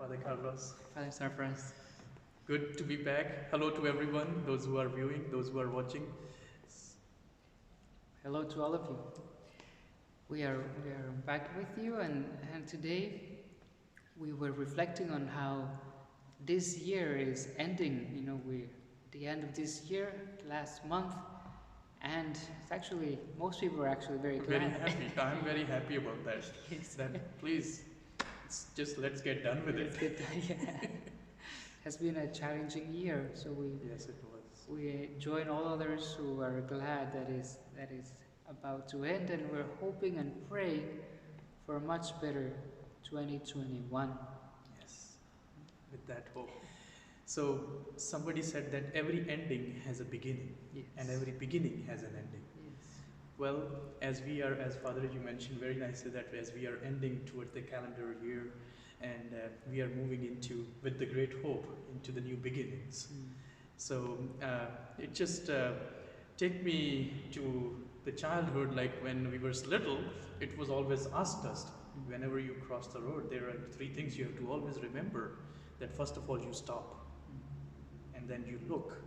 Father Carlos. Father Sarfraz. Good to be back. Hello to everyone, those who are viewing, those who are watching. Hello to all of you. We are back with you, and today we were reflecting on how this year is ending. We're at the end of this year, last month, and it's actually, most people are actually very glad. Very happy. I'm very happy about that. Yes. That please, let's get done with it. Let's get done, yeah. Has been a challenging year, so Yes, it was. we join all others who are glad that is about to end, and we're hoping and praying for a much better 2021. Yes, with that hope. So somebody said that every ending has a beginning, Yes. and every beginning has an ending. Yes. Well, as Father, you mentioned very nicely that as we are ending towards the calendar year, and we are moving with the great hope, into the new beginnings. So it just take me to the childhood, like when we were little, it was always asked us, whenever you cross the road, there are three things you have to always remember. That first of all, you stop, and then you look,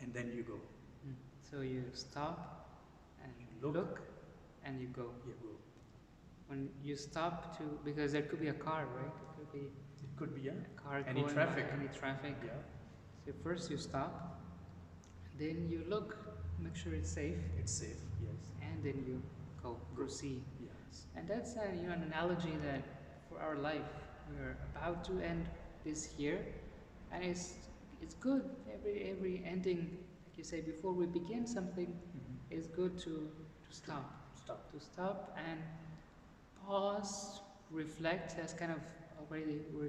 and then you go. So you stop, and You look, and you go. You go. When you stop because there could be a car, right? It could be, yeah. A car Any going traffic. by, any traffic. Yeah. So first you stop, then you look, make sure it's safe, It's safe. Yes. and then you proceed. Yes. And that's an analogy that for our life, we're about to end this year, and it's good. Every ending, like you say, before we begin something, it's good to stop. To stop and pause, reflect. That's kind of already we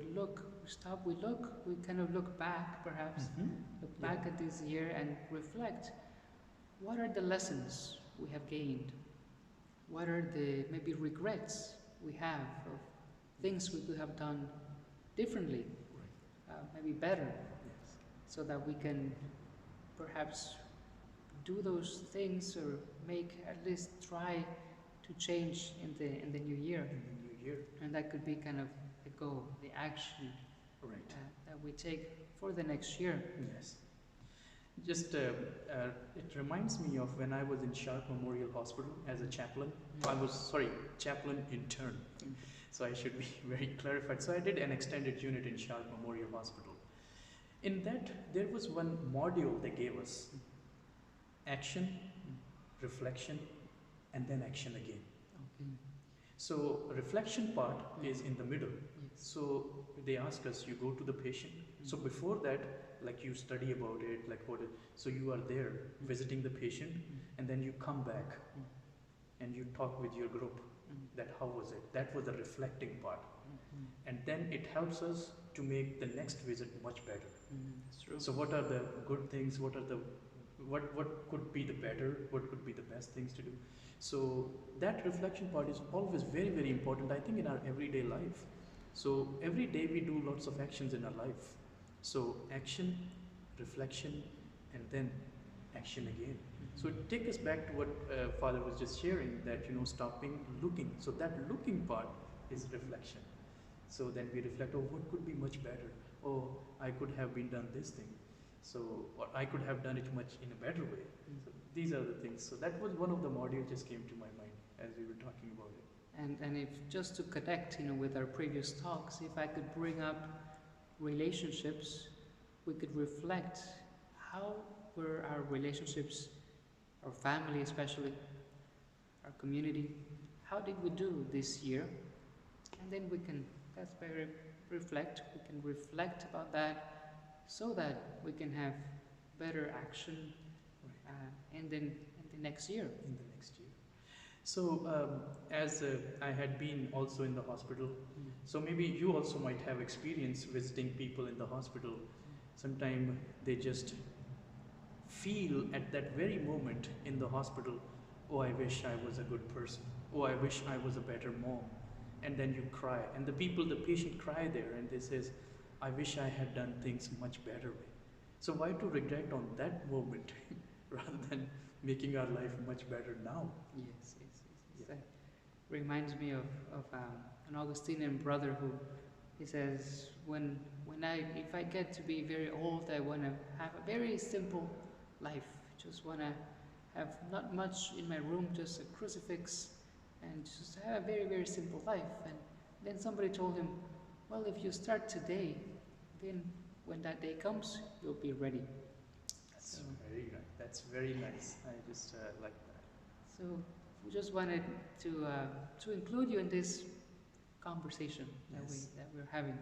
stop, we look, we kind of look back, perhaps, look back at this year and reflect. What are the lessons we have gained? What are the maybe regrets we have of things we could have done differently, maybe better, so that we can perhaps do those things or at least try to change in the new year. And that could be kind of the goal, the action that we take for the next year. Yes. Just it reminds me of when I was in Sharp Memorial Hospital as a chaplain. Chaplain intern. So I should be very clarified. So I did an extended unit in Sharp Memorial Hospital. In that, there was one module they gave us: action, reflection, and then action again. Okay. So reflection part is in the middle. So they ask us, you go to the patient. So before that, like you study about it, so you are there visiting the patient, and then you come back and you talk with your group. That how was it? That was the reflecting part. And then it helps us to make the next visit much better. That's true. So what are the good things? What could be the better? What could be the best things to do? So that reflection part is always very, very important, I think, in our everyday life. So every day we do lots of actions in our life. So action, reflection, and then action again. So take us back to what Father was just sharing, that stopping, looking. So that looking part is reflection. So then we reflect, what could be much better? I could have been done this thing. So, or I could have done it much in a better way. So these are the things. So that was one of the modules just came to my mind as we were talking about it. And if just to connect, with our previous talks, if I could bring up relationships, we could reflect how were our relationships, our family especially, our community, how did we do this year? And then we can reflect about that, so that we can have better action in the next year. So as I had been also in the hospital, so maybe you also might have experience visiting people in the hospital. Sometimes they just feel at that very moment in the hospital, I wish I was a good person. I wish I was a better mom. And then you cry, and the patient cry there, and they says, I wish I had done things much better way. So why to regret on that moment rather than making our life much better now? Yes. That reminds me of an Augustinian brother who He says, if I get to be very old, I want to have a very simple life. Just want to have not much in my room, just a crucifix, and just have a very, very simple life. And then somebody told him, well, if you start today, then when that day comes, you'll be ready. That's very nice. That's very nice. I just like that. So we just wanted to include you in this conversation that we're having,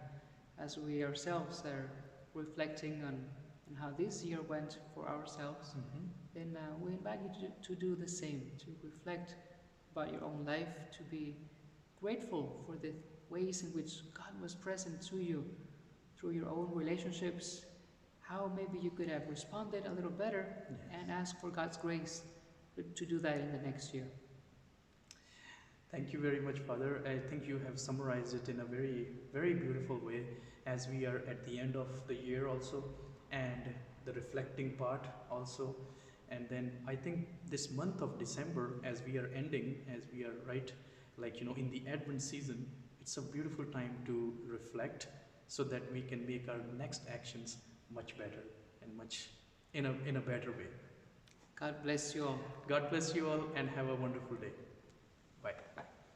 as we ourselves are reflecting on how this year went for ourselves. Mm-hmm. Then we invite you to do the same, to reflect about your own life, to be grateful for the ways in which God was present to you through your own relationships, how maybe you could have responded a little better, and ask for God's grace to do that in the next year. Thank you very much, Father. I think you have summarized it in a very, very beautiful way, as we are at the end of the year also, and the reflecting part also. And then I think this month of December, as we are ending, as we are in the Advent season, it's a beautiful time to reflect so that we can make our next actions much better and much in a better way. God bless you all. God bless you all and have a wonderful day. Bye. Bye.